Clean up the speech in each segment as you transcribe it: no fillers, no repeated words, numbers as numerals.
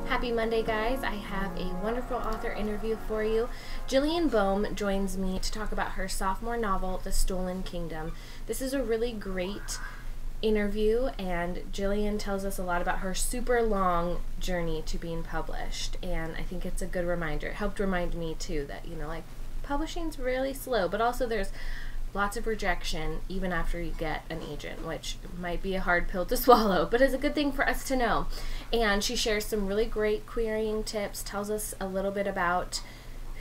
Happy Monday, guys. I have a wonderful author interview for you. Jillian Boehme joins me to talk about her sophomore novel, The Stolen Kingdom. This is a really great interview, and Jillian tells us a lot about her super long journey to being published, and I think it's a good reminder. It helped remind me, too, that, publishing's really slow, but also there's lots of rejection even after you get an agent, which might be a hard pill to swallow, but is a good thing for us to know. And she shares some really great querying tips, tells us a little bit about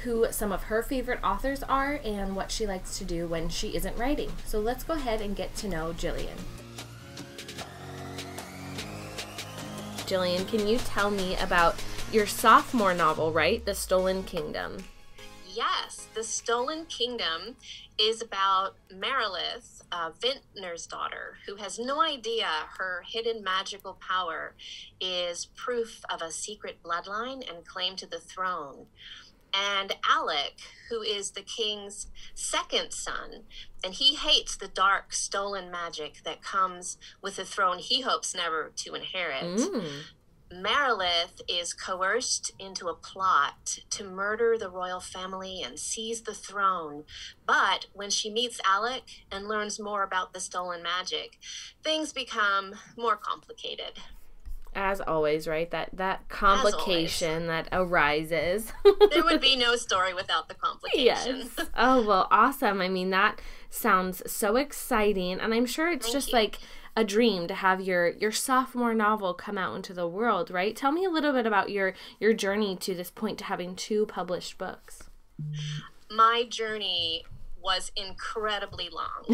who some of her favorite authors are and what she likes to do when she isn't writing. So let's go ahead and get to know Jillian. Jillian, can you tell me about your sophomore novel, right? The Stolen Kingdom. Yes, The Stolen Kingdom is about Merilith, a vintner's daughter, who has no idea her hidden magical power is proof of a secret bloodline and claim to the throne. And Alec, who is the king's second son, and he hates the dark stolen magic that comes with the throne he hopes never to inherit. Merilith is coerced into a plot to murder the royal family and seize the throne. But when she meets Alec and learns more about the stolen magic, things become more complicated. As always, right? That complication that arises. There would be no story without the complication. Yes. Oh, well, awesome. I mean, that sounds so exciting. And I'm sure it's just like a dream to have your sophomore novel come out into the world, right? Tell me a little bit about your journey to this point to having 2 published books. My journey was incredibly long.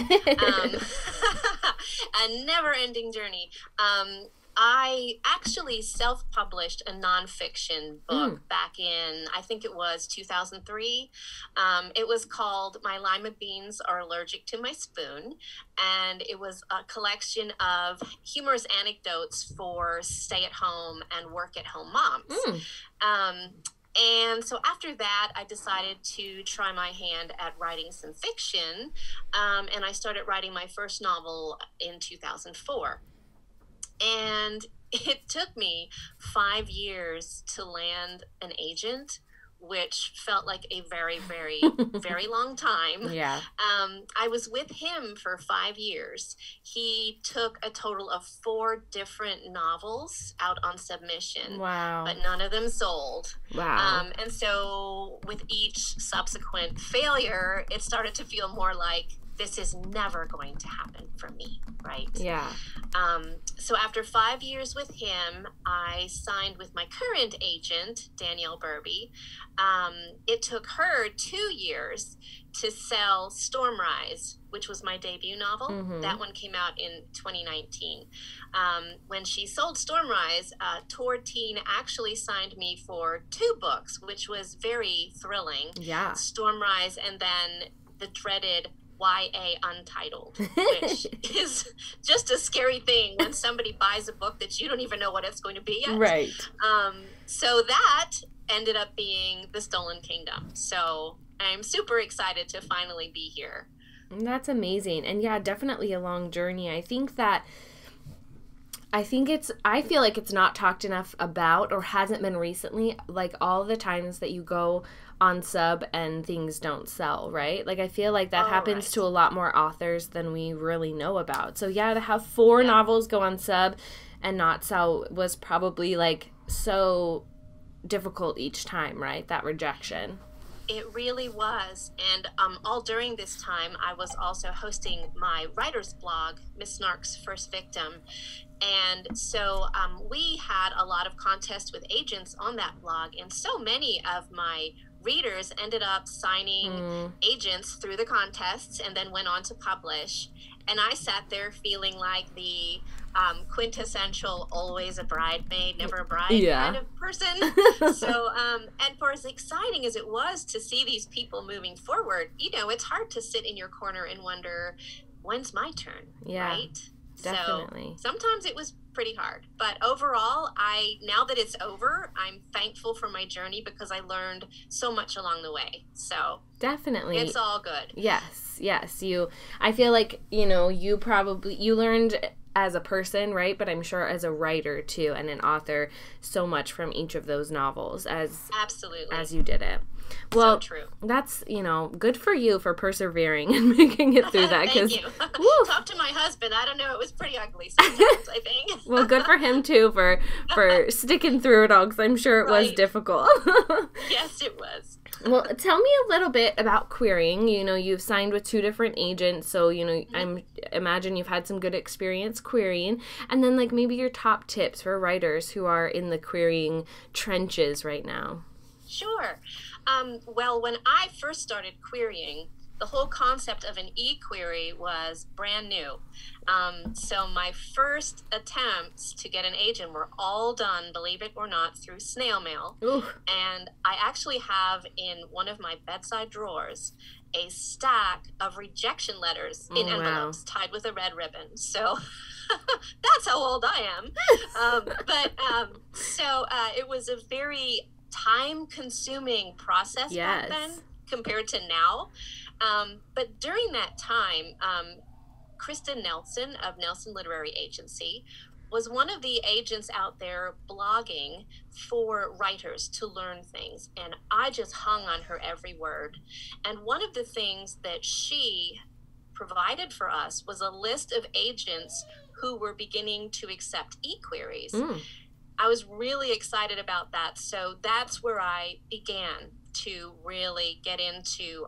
A never-ending journey. I actually self-published a nonfiction book back in, I think it was 2003. It was called My Lima Beans Are Allergic to My Spoon, and it was a collection of humorous anecdotes for stay-at-home and work-at-home moms. And so after that, I decided to try my hand at writing some fiction, and I started writing my first novel in 2004. And it took me 5 years to land an agent, which felt like a very, very, very long time. Yeah. I was with him for 5 years. He took a total of 4 different novels out on submission. Wow. But none of them sold. Wow. And so with each subsequent failure, it started to feel more like this is never going to happen for me, right? Yeah. So after 5 years with him, I signed with my current agent, Danielle Burby. It took her 2 years to sell Stormrise, which was my debut novel. That one came out in 2019. When she sold Stormrise, Tor Teen actually signed me for 2 books, which was very thrilling. Yeah. Stormrise and then the dreaded YA Untitled, which is just a scary thing when somebody buys a book that you don't even know what it's going to be yet. Right. So that ended up being The Stolen Kingdom. So I'm super excited to finally be here. That's amazing. And yeah, definitely a long journey. I feel like it's not talked enough about, or hasn't been recently, like all the times that you go on sub and things don't sell, right? Like I feel like that happens to a lot more authors than we really know about. So yeah, to have 4 novels go on sub and not sell was probably like so difficult each time, right? That rejection. It really was. And all during this time, I was also hosting my writer's blog, Miss Snark's First Victim. And so we had a lot of contests with agents on that blog, and so many of my readers ended up signing agents through the contests and then went on to publish. And I sat there feeling like the quintessential always a bridemaid, never a bride kind of person. So, and for as exciting as it was to see these people moving forward, it's hard to sit in your corner and wonder, when's my turn, right? Definitely. So sometimes it was pretty hard, but overall, now that it's over, I'm thankful for my journey because I learned so much along the way. So definitely, it's all good. Yes. I feel like you learned as a person, right? But I'm sure as a writer too, and an author, so much from each of those novels Absolutely. as you did it. Well, so true. That's, good for you for persevering and making it through that. Thank you. Talk to my husband. I don't know. It was pretty ugly sometimes, I think. Well, good for him too for sticking through it all, because I'm sure it was difficult. Yes, it was. Well, tell me a little bit about querying. You've signed with 2 different agents, so, I imagine you've had some good experience querying. And then, maybe your top tips for writers who are in the querying trenches right now. Sure. Well, when I first started querying, the whole concept of an e-query was brand new. So my first attempts to get an agent were all done, believe it or not, through snail mail. Ooh. And I actually have in one of my bedside drawers a stack of rejection letters in envelopes tied with a red ribbon. So that's how old I am. So it was a very time-consuming process back then compared to now. But during that time, Kristen Nelson of Nelson Literary Agency was one of the agents out there blogging for writers to learn things. And I just hung on her every word. And one of the things that she provided for us was a list of agents who were beginning to accept e-queries. I was really excited about that. So that's where I began to really get into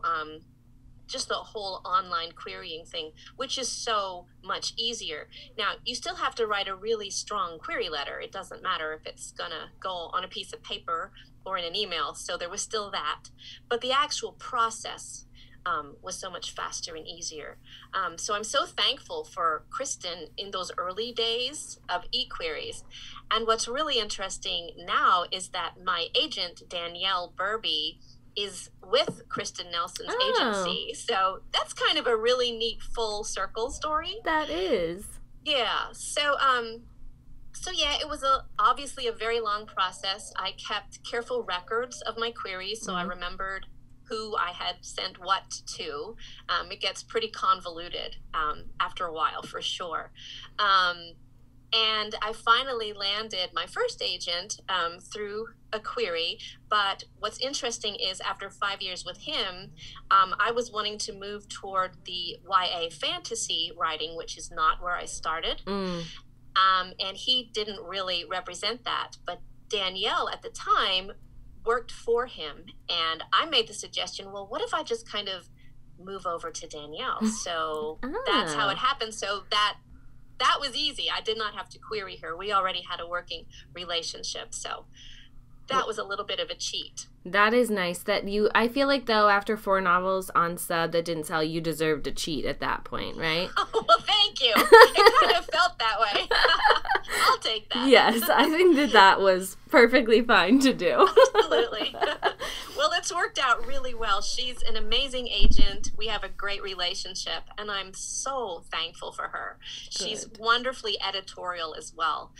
just the whole online querying thing, which is so much easier. Now, you still have to write a really strong query letter. It doesn't matter if it's going to go on a piece of paper or in an email. So there was still that. But the actual process was so much faster and easier. So I'm so thankful for Kristen in those early days of e-queries. And what's really interesting now is that my agent, Danielle Boehme, is with Kristen Nelson's agency. So that's kind of a really neat full circle story. That is. Yeah. So yeah, it was obviously a very long process. I kept careful records of my queries, so I remembered who I had sent what to. It gets pretty convoluted after a while, for sure. And I finally landed my first agent through a query. But what's interesting is after 5 years with him, I was wanting to move toward the YA fantasy writing, which is not where I started. And he didn't really represent that. But Danielle at the time worked for him. And I made the suggestion, well, what if I just kind of move over to Danielle? So that's how it happened. So that was easy. I did not have to query her. We already had a working relationship. So that was a little bit of a cheat. That is nice I feel like though after 4 novels on sub that didn't sell, you deserved a cheat at that point, right? Oh, well, thank you. It kind of felt that way. I'll take that. Yes, I think that was perfectly fine to do. Absolutely. Well, it's worked out really well. She's an amazing agent. We have a great relationship, and I'm so thankful for her. Good. She's wonderfully editorial as well.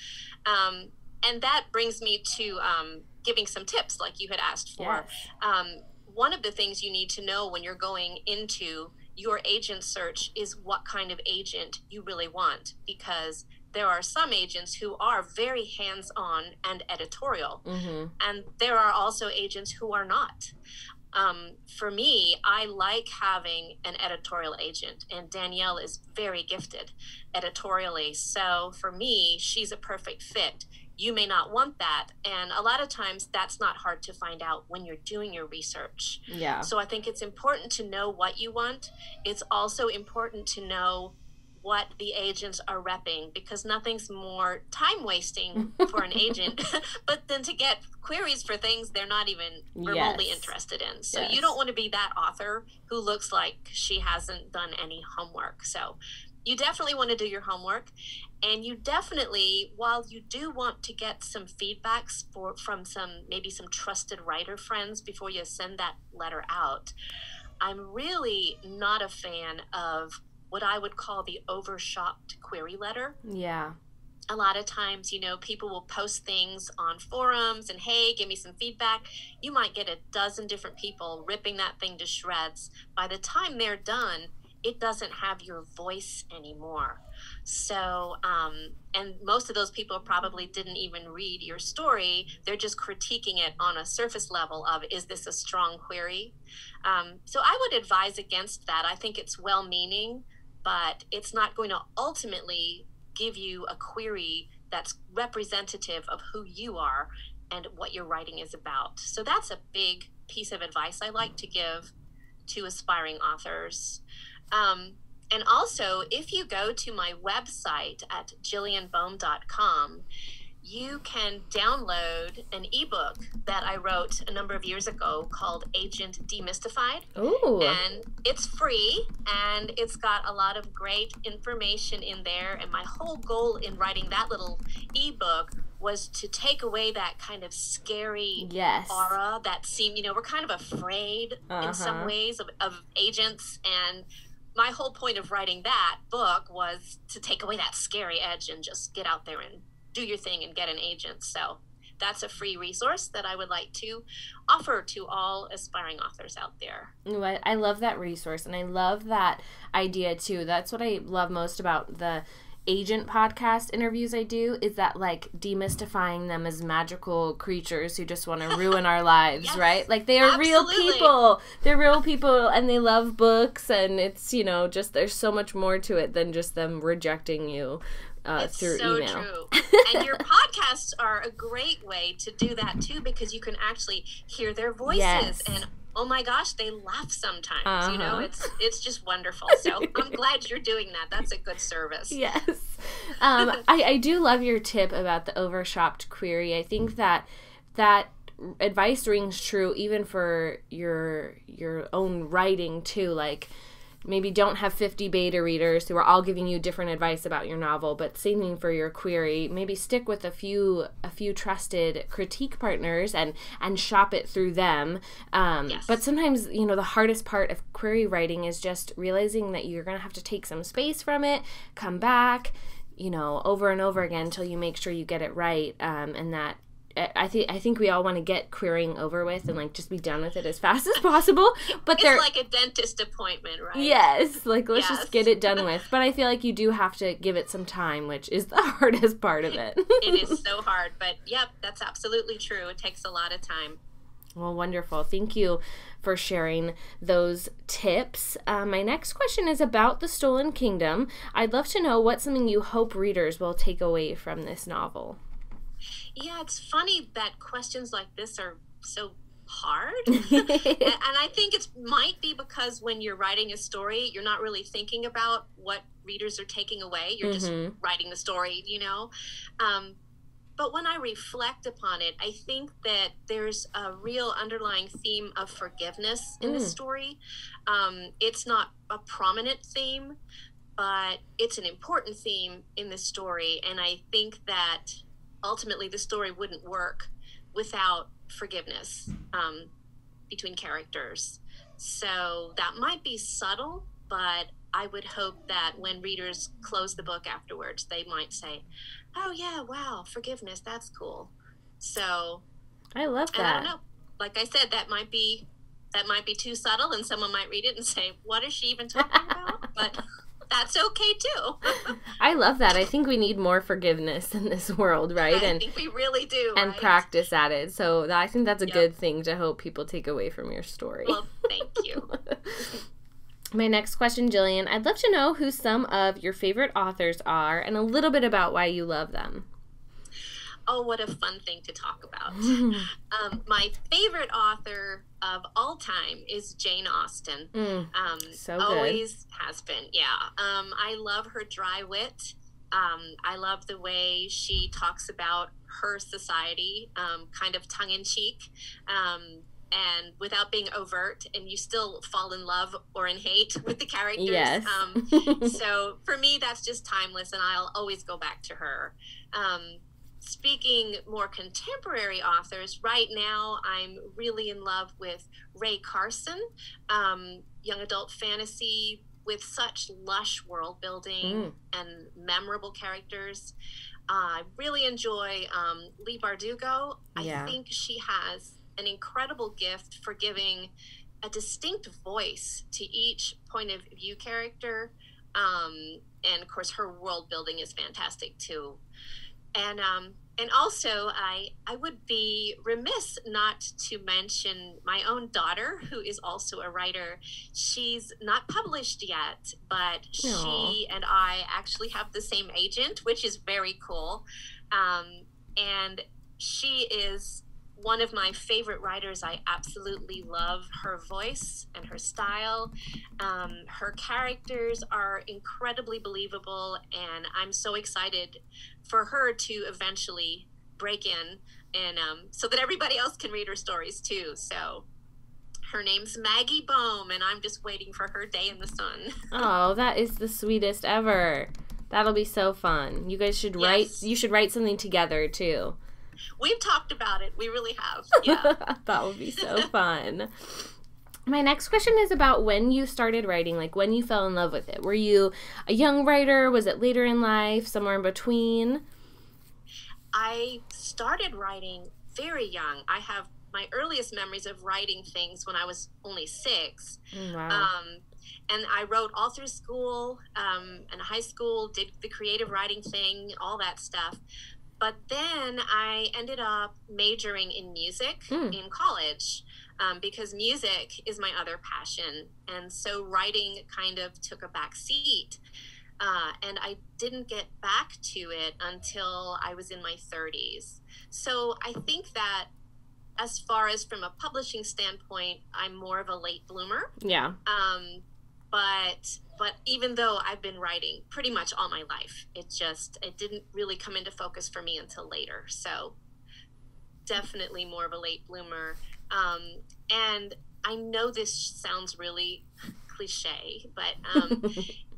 And that brings me to giving some tips like you had asked for. Yes. One of the things you need to know when you're going into your agent search is what kind of agent you really want, because there are some agents who are very hands-on and editorial, and there are also agents who are not. For me, I like having an editorial agent, and Danielle is very gifted editorially. So for me, she's a perfect fit. You may not want that. And a lot of times that's not hard to find out when you're doing your research. Yeah. So I think it's important to know what you want. It's also important to know what the agents are repping, because nothing's more time wasting for an agent but than to get queries for things they're not even remotely interested in. So you don't want to be that author who looks like she hasn't done any homework. So you definitely want to do your homework, and you definitely, while you do want to get some feedbacks from maybe some trusted writer friends before you send that letter out, I'm really not a fan of what I would call the overshopped query letter. Yeah. A lot of times, people will post things on forums and, hey, give me some feedback. You might get a dozen different people ripping that thing to shreds. By the time they're done, it doesn't have your voice anymore. So, and most of those people probably didn't even read your story. They're just critiquing it on a surface level of, is this a strong query? So I would advise against that. I think it's well-meaning, but it's not going to ultimately give you a query that's representative of who you are and what your writing is about. So that's a big piece of advice I like to give to aspiring authors. And also, if you go to my website at jillianboehme.com, you can download an ebook that I wrote a number of years ago called Agent Demystified. Ooh. And it's free, and it's got a lot of great information in there. And my whole goal in writing that little ebook was to take away that kind of scary aura that seemed, we're kind of afraid in some ways of agents. And my whole point of writing that book was to take away that scary edge and just get out there and do your thing and get an agent. So that's a free resource that I would like to offer to all aspiring authors out there. Ooh, I love that resource, and I love that idea too. That's what I love most about the agent podcast interviews I do, is that, like, demystifying them as magical creatures who just want to ruin our lives. Yes, right? Like, they are real people. They're real people, and they love books, and it's, just there's so much more to it than just them rejecting you through email. It's so true. And your podcasts are a great way to do that too, because you can actually hear their voices and oh my gosh, they laugh sometimes. It's just wonderful. So I'm glad you're doing that. That's a good service. Yes. I do love your tip about the overshopped query. I think that advice rings true even for your own writing too. Like, maybe don't have 50 beta readers who are all giving you different advice about your novel, but same thing for your query. Maybe stick with a few trusted critique partners and shop it through them. But sometimes, the hardest part of query writing is just realizing that you're going to have to take some space from it, come back, over and over again until you make sure you get it right. And that I think we all want to get querying over with and, like, just be done with it as fast as possible. But it's like a dentist appointment, right? Yes, like, let's just get it done with. But I feel like you do have to give it some time, which is the hardest part of it. It is so hard, but yep, that's absolutely true. It takes a lot of time. Well, wonderful. Thank you for sharing those tips. My next question is about the Stolen Kingdom. I'd love to know what's something you hope readers will take away from this novel. Yeah, it's funny that questions like this are so hard. And I think it might be because when you're writing a story, you're not really thinking about what readers are taking away. You're just writing the story, But when I reflect upon it, I think that there's a real underlying theme of forgiveness in the story. It's not a prominent theme, but it's an important theme in the story. And I think that ultimately the story wouldn't work without forgiveness between characters. So that might be subtle, but I would hope that when readers close the book afterwards, they might say, oh yeah, wow, forgiveness, that's cool. So I love that. And I don't know. Like I said, that might be too subtle, and someone might read it and say, what is she even talking about? But that's okay too. I love that. I think we need more forgiveness in this world, right? I think we really do. And practice at it. So I think that's a good thing to hope people take away from your story. Well, thank you. My next question, Jillian, I'd love to know who some of your favorite authors are and a little bit about why you love them. Oh, what a fun thing to talk about. My favorite author of all time is Jane Austen. So good. Always has been, yeah. I love her dry wit. I love the way she talks about her society, kind of tongue-in-cheek, and without being overt, and you still fall in love or in hate with the characters. Yes. So for me, that's just timeless, and I'll always go back to her. Speaking more contemporary authors, right now I'm really in love with Ray Carson, young adult fantasy with such lush world building and memorable characters. I really enjoy Leigh Bardugo. I think she has an incredible gift for giving a distinct voice to each point of view character. And of course, her world building is fantastic too. And also, I would be remiss not to mention my own daughter, who is also a writer. She's not published yet, but she and I actually have the same agent, which is very cool. And she is one of my favorite writers. I absolutely love her voice and her style. Her characters are incredibly believable, and I'm so excited for her to eventually break in, and so that everybody else can read her stories too. So her name's Maggie Boehme, and I'm just waiting for her day in the sun. Oh, that is the sweetest ever. That'll be so fun. You guys should write. You should write something together too. We've talked about it. We really have. Yeah. That would be so fun. My next question is about when you started writing, like when you fell in love with it. Were you a young writer? Was it later in life? Somewhere in between? I started writing very young. I have my earliest memories of writing things when I was only 6. Wow. And I wrote all through school and high school, did the creative writing thing, all that stuff. But then I ended up majoring in music in college because music is my other passion. And so writing kind of took a back seat. And I didn't get back to it until I was in my 30s. So I think that as far as from a publishing standpoint, I'm more of a late bloomer. Yeah. But even though I've been writing pretty much all my life, it didn't really come into focus for me until later. So definitely more of a late bloomer. And I know this sounds really cliche, but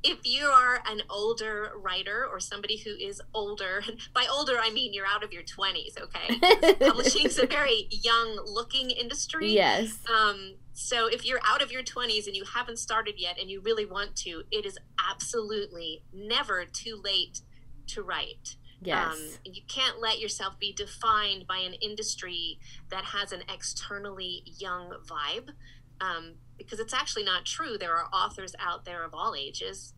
if you are an older writer or somebody who is older, by older I mean you're out of your 20s, okay? Publishing is a very young looking industry. Yes. So if you're out of your 20s and you haven't started yet and you really want to, it is absolutely never too late to write. Yes. You can't let yourself be defined by an industry that has an externally young vibe, because it's actually not true. There are authors out there of all ages.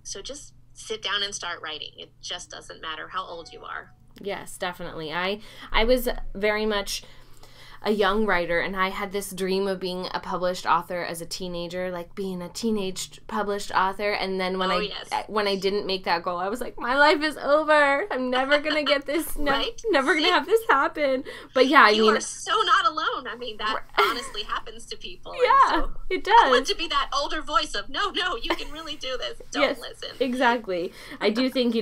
So just sit down and start writing. It just doesn't matter how old you are. Yes, definitely. I was very much a young writer, and I had this dream of being a published author as a teenager, like being a teenage published author. And then when I didn't make that goal, I was like, my life is over. I'm never gonna get this. Right? Never gonna have this happen. But yeah, you are so not alone. I mean, that honestly happens to people. Yeah, so it does. I want to be that older voice of no, you can really do this. Don't listen. Exactly. I do think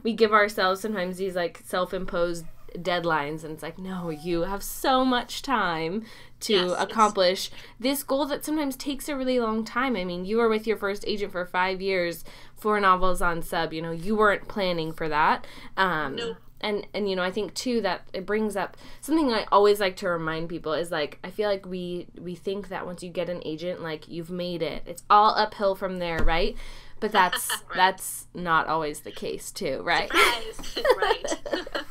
we give ourselves sometimes these like self-imposed deadlines, and it's like, no, you have so much time to accomplish this goal that sometimes takes a really long time. I mean, you were with your first agent for 5 years, 4 novels on sub. You weren't planning for that. No. And I think too that it brings up something I always like to remind people is like, I feel like we think that once you get an agent, like you've made it. It's all uphill from there, right? But that's right. That's not always the case too, right? Surprise. Right.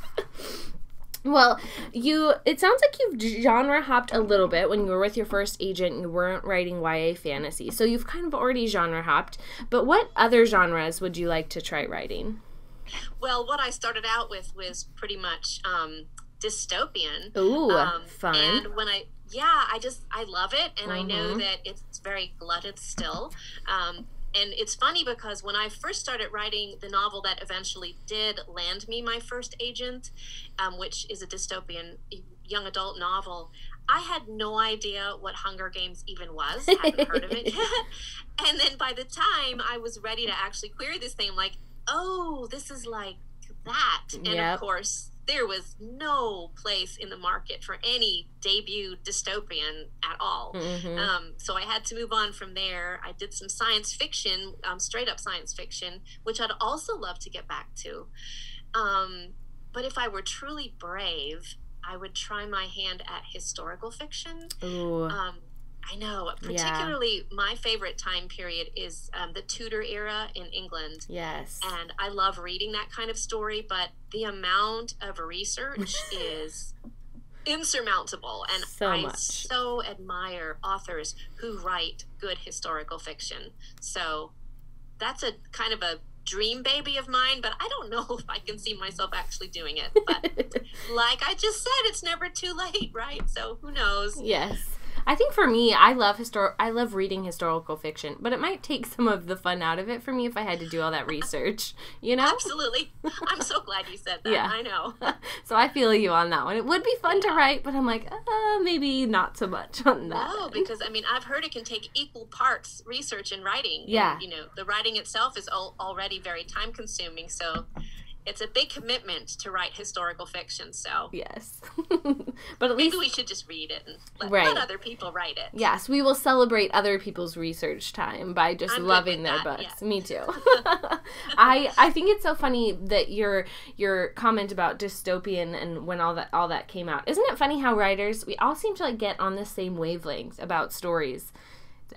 Well, it sounds like you've genre hopped a little bit. When you were with your first agent, you weren't writing YA fantasy. So you've kind of already genre hopped. But what other genres would you like to try writing? Well, what I started out with was pretty much dystopian. Ooh, fun. And when I love it. And I know that it's very glutted still. And it's funny because when I first started writing the novel that eventually did land me my first agent, which is a dystopian young adult novel, I had no idea what Hunger Games even was. I hadn't heard of it yet. And then by the time I was ready to actually query this thing, I'm like, oh, this is like that. And of course, there was no place in the market for any debut dystopian at all. So I had to move on from there. I did some science fiction, straight up science fiction, which I'd also love to get back to. But if I were truly brave, I would try my hand at historical fiction. Ooh. I know. Particularly, my favorite time period is the Tudor era in England. Yes. And I love reading that kind of story, but the amount of research is insurmountable. And so I much. so admire authors who write good historical fiction. So that's a kind of a dream baby of mine, but I don't know if I can see myself actually doing it. But like I just said, it's never too late, right? So who knows? Yes. I think for me, I love reading historical fiction, but it might take some of the fun out of it for me if I had to do all that research, you know? Absolutely. I'm so glad you said that. Yeah. I know. So I feel you on that one. It would be fun to write, but I'm like, maybe not so much on that. No, because I mean, I've heard it can take equal parts research and writing. Yeah. And, you know, the writing itself is already very time consuming. So it's a big commitment to write historical fiction. So yes. But at least maybe we should just read it and right. let other people write it. Yes, we will celebrate other people's research time by just loving their books. Yes. Me too. I think it's so funny that your comment about dystopian and when all that came out. Isn't it funny how writers, we all seem to like get on the same wavelength about stories.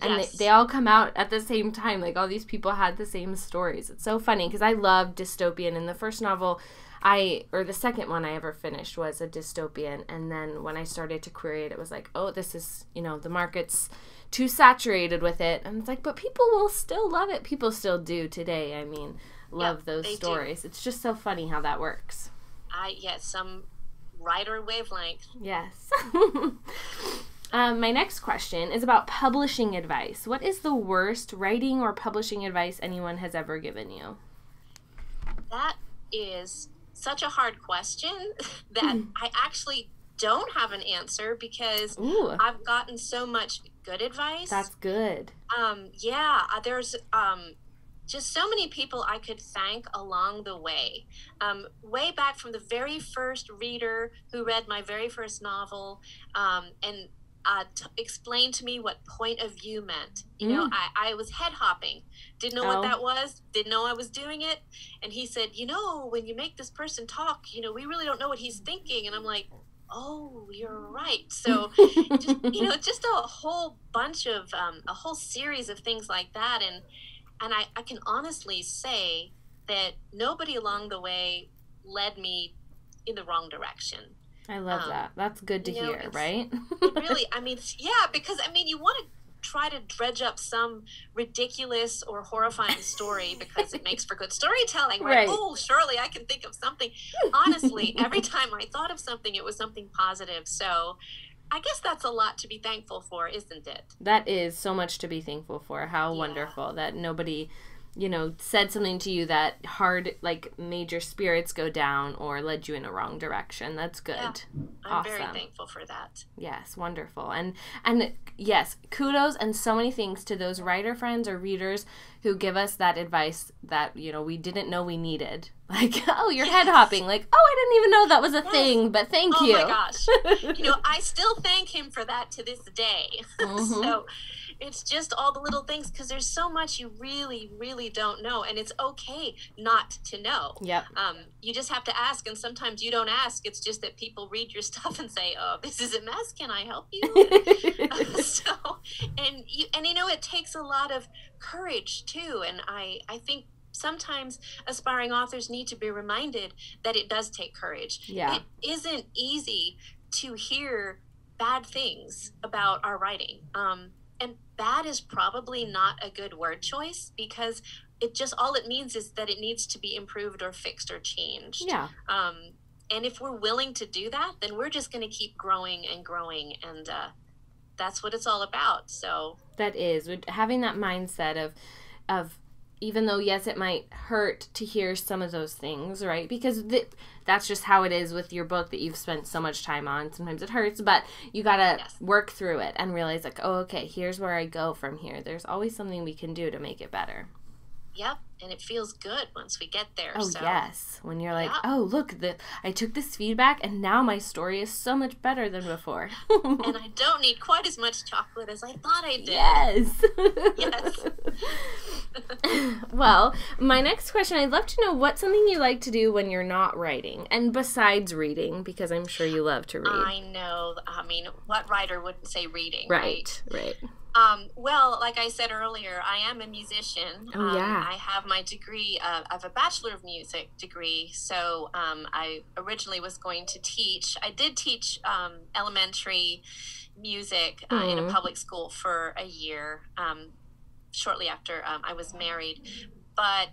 And yes. they all come out at the same time. Like, all these people had the same stories. It's so funny, because I love dystopian. And the first novel the second one I ever finished was a dystopian. And then when I started to query it, it was like, oh, this is, the market's too saturated with it. And it's like, but people will still love it. People still do today. I mean, love those stories. Do. It's just so funny how that works. Some writer wavelength. Yes. My next question is about publishing advice. What is the worst writing or publishing advice anyone has ever given you? That is such a hard question that I actually don't have an answer because I've gotten so much good advice. That's good. There's just so many people I could thank along the way. Way back from the very first reader who read my very first novel and explained to me what point of view meant. I was head hopping, didn't know what that was, didn't know I was doing it. And he said, when you make this person talk, we really don't know what he's thinking. And I'm like, oh, you're right. So, just a whole bunch of, a whole series of things like that. And I can honestly say that nobody along the way led me in the wrong direction. I love that. That's good to hear, right? It really, because you want to try to dredge up some ridiculous or horrifying story because it makes for good storytelling, right? Oh, surely I can think of something. Honestly, every time I thought of something, it was something positive. So I guess that's a lot to be thankful for, isn't it? That is so much to be thankful for. How wonderful that nobody said something to you that made your spirits go down or led you in a wrong direction. That's good. Yeah, I'm very thankful for that. Yes, wonderful. And yes, kudos and so many thanks to those writer friends or readers who give us that advice that, we didn't know we needed. Like, oh, you're head hopping. Like, oh, I didn't even know that was a thing, but thank you. Oh my gosh. I still thank him for that to this day. Mm-hmm. So it's just all the little things because there's so much you really, really don't know. And it's okay not to know. Yep. You just have to ask. And sometimes you don't ask. It's just that people read your stuff and say, oh, this is a mess. Can I help you? It takes a lot of courage too. And I think sometimes aspiring authors need to be reminded that it does take courage. Yeah. It isn't easy to hear bad things about our writing. And bad is probably not a good word choice because all it means is that it needs to be improved or fixed or changed. Yeah. And if we're willing to do that, then we're just going to keep growing and growing. And that's what it's all about. So that is having that mindset of even though, yes, it might hurt to hear some of those things, right? Because that's just how it is with your book that you've spent so much time on. Sometimes it hurts, but you got to work through it and realize like, oh, okay, here's where I go from here. There's always something we can do to make it better. Yep, and it feels good once we get there. Oh, yes. When you're like, oh, look, I took this feedback, and now my story is so much better than before. And I don't need quite as much chocolate as I thought I did. Yes. Yes. Well, my next question, I'd love to know what's something you like to do when you're not writing, and besides reading, because I'm sure you love to read. I know. I mean, what writer wouldn't say reading, right? Right. Well, like I said earlier, I am a musician. Oh, yeah. I have my degree. I have a Bachelor of Music degree. So I originally was going to teach. I did teach elementary music in a public school for a year shortly after I was married. But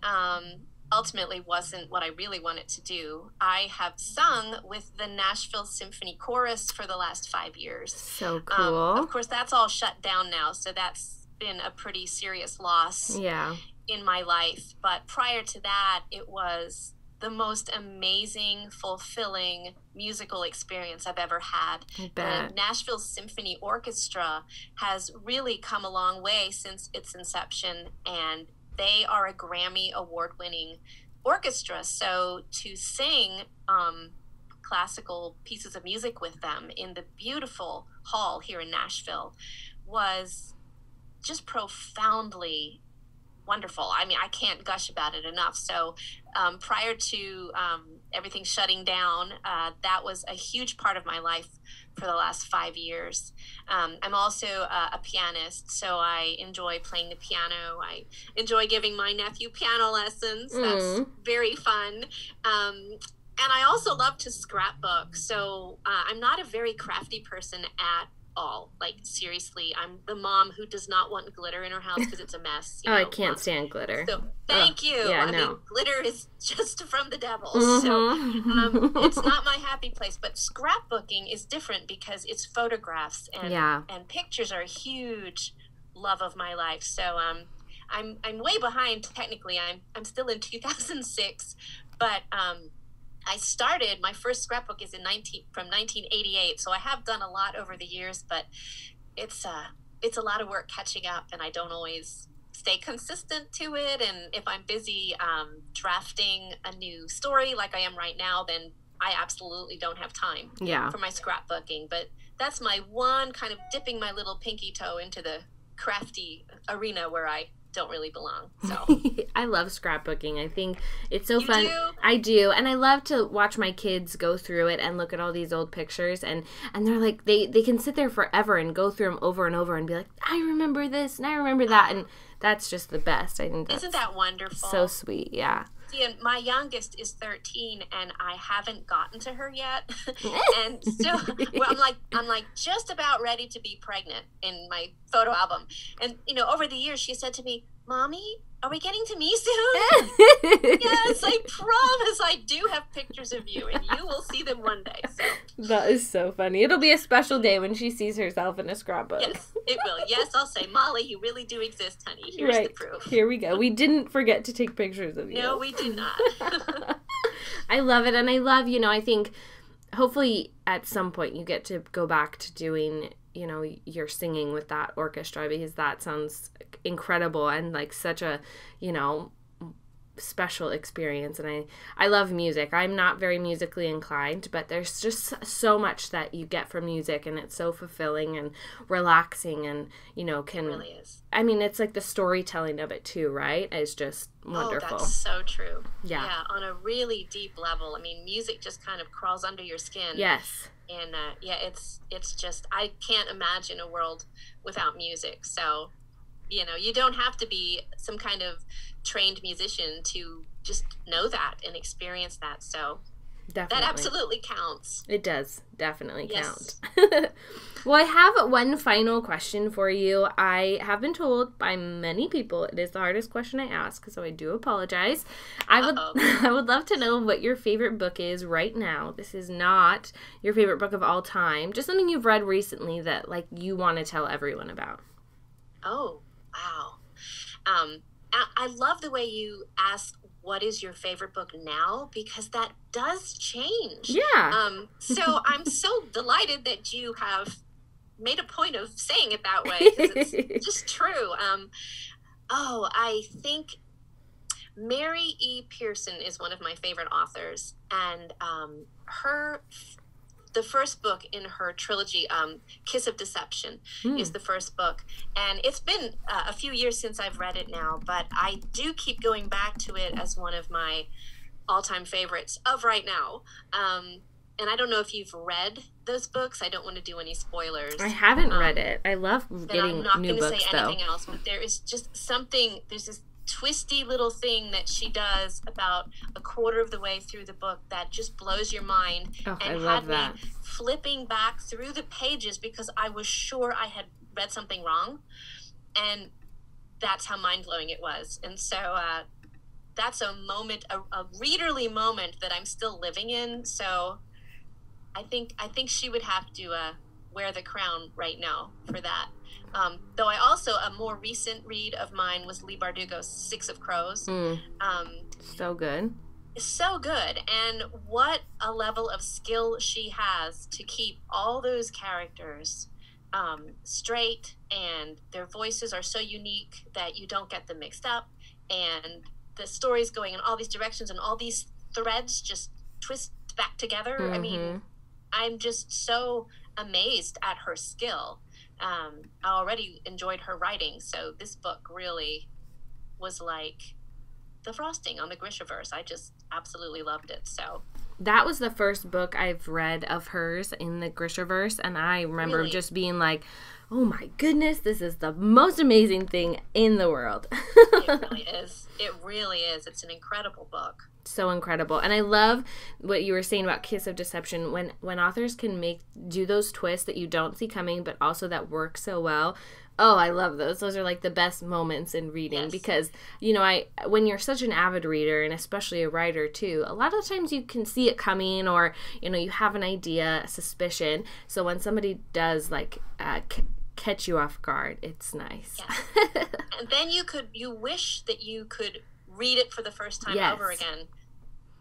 ultimately wasn't what I really wanted to do. I have sung with the Nashville Symphony Chorus for the last 5 years. So cool. Of course, that's all shut down now, so that's been a pretty serious loss in my life. But prior to that, it was the most amazing, fulfilling musical experience I've ever had. The Nashville Symphony Orchestra has really come a long way since its inception, and they are a Grammy award-winning orchestra. So to sing classical pieces of music with them in the beautiful hall here in Nashville was just profoundly wonderful. I mean, I can't gush about it enough. So prior to everything shutting down, that was a huge part of my life for the last 5 years. I'm also a pianist, so I enjoy playing the piano. I enjoy giving my nephew piano lessons. That's very fun. And I also love to scrapbook. So I'm not a very crafty person at all. Like, seriously, I'm the mom who does not want glitter in her house because it's a mess. I can't stand glitter. So thank you. Yeah, I mean, glitter is just from the devil. So it's not my happy place. But scrapbooking is different because it's photographs and pictures are a huge love of my life. So I'm way behind technically. I'm still in 2006, but I started, my first scrapbook is from 1988, so I have done a lot over the years, but it's a lot of work catching up, and I don't always stay consistent to it. And if I'm busy drafting a new story like I am right now, then I absolutely don't have time for my scrapbooking. But that's my one kind of dipping my little pinky toe into the crafty arena where I don't really belong. So I love scrapbooking. I think it's so fun. Do? I do, and I love to watch my kids go through it and look at all these old pictures, and they're like, they can sit there forever and go through them over and over and be like, I remember this and I remember that, and that's just the best. I think isn't that wonderful? So sweet. Yeah. See, and my youngest is 13, and I haven't gotten to her yet, and so I'm like just about ready to be pregnant in my photo album. And over the years, she said to me, "Mommy, are we getting to me soon?" Yes, I promise. I do have pictures of you, and you will see them one day. So that is so funny. It'll be a special day when she sees herself in a scrapbook. Yes, it will. Yes, I'll say, "Molly, you really do exist, honey. Here's the proof." Here we go. We didn't forget to take pictures of you. No, we did not. I love it, and I love, I think hopefully at some point you get to go back to doing, your singing with that orchestra, because that sounds incredible and like such a, special experience. And I love music. I'm not very musically inclined, but there's just so much that you get from music, and it's so fulfilling and relaxing, and it really is. I mean, it's like the storytelling of it too, right? It's just wonderful. Oh, that's so true. Yeah, on a really deep level. I mean, music just kind of crawls under your skin. Yes. And it's just, I can't imagine a world without music. So you don't have to be some kind of trained musician to just know that and experience that. So definitely. That absolutely counts. It does definitely count. Well, I have one final question for you. I have been told by many people it is the hardest question I ask, so I do apologize. I would love to know what your favorite book is right now. This is not your favorite book of all time, just something you've read recently that like you want to tell everyone about. Oh, wow. I love the way you ask what is your favorite book now, because that does change. Yeah. So I'm so delighted that you have made a point of saying it that way, because it's just true. I think Mary E. Pearson is one of my favorite authors, and the first book in her trilogy, Kiss of Deception, is the first book. And it's been a few years since I've read it now, but I do keep going back to it as one of my all-time favorites of right now. and I don't know if you've read those books. I don't want to do any spoilers. I haven't read it. I love getting new books, though. I'm not going to say anything else, but there is just something, there's this twisty little thing that she does about a quarter of the way through the book that just blows your mind. Oh, and I love had me flipping back through the pages because I was sure I had read something wrong. And that's how mind-blowing it was. And so that's a moment, a readerly moment that I'm still living in. So I think she would have to wear the crown right now for that. Though I also, a more recent read of mine was Leigh Bardugo's Six of Crows. So good. So good. And what a level of skill she has to keep all those characters straight, and their voices are so unique that you don't get them mixed up, and the story's going in all these directions and all these threads just twist back together. I mean, I'm just so amazed at her skill. I already enjoyed her writing, so this book really was like the frosting on the Grishaverse. I just absolutely loved it. So that was the first book I've read of hers in the Grishaverse, and I remember just being like, oh my goodness, this is the most amazing thing in the world. It really is. It really is. It's an incredible book. So incredible. And I love what you were saying about Kiss of Deception, when authors can do those twists that you don't see coming, but also that work so well. Oh, I love those. Those are like the best moments in reading, because, you know, when you're such an avid reader, and especially a writer too, a lot of times you can see it coming, or, you know, you have an idea, a suspicion. So when somebody does like catch you off guard, it's nice. Yeah. And then you wish that you could read it for the first time over again,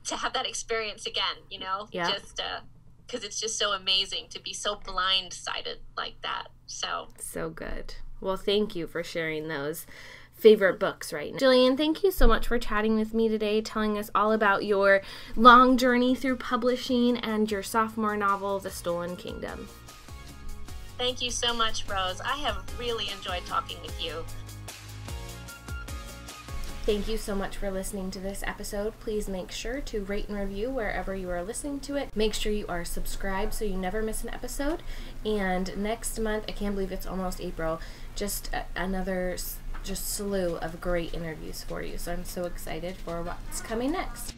to have that experience again, you know, just because it's just so amazing to be so blindsided like that. So good. Well, thank you for sharing those favorite books right now. Jillian, thank you so much for chatting with me today, telling us all about your long journey through publishing and your sophomore novel, The Stolen Kingdom. Thank you so much, Rose. I have really enjoyed talking with you. Thank you so much for listening to this episode. Please make sure to rate and review wherever you are listening to it. Make sure you are subscribed so you never miss an episode. And next month, I can't believe it's almost April, just another slew of great interviews for you. So I'm so excited for what's coming next.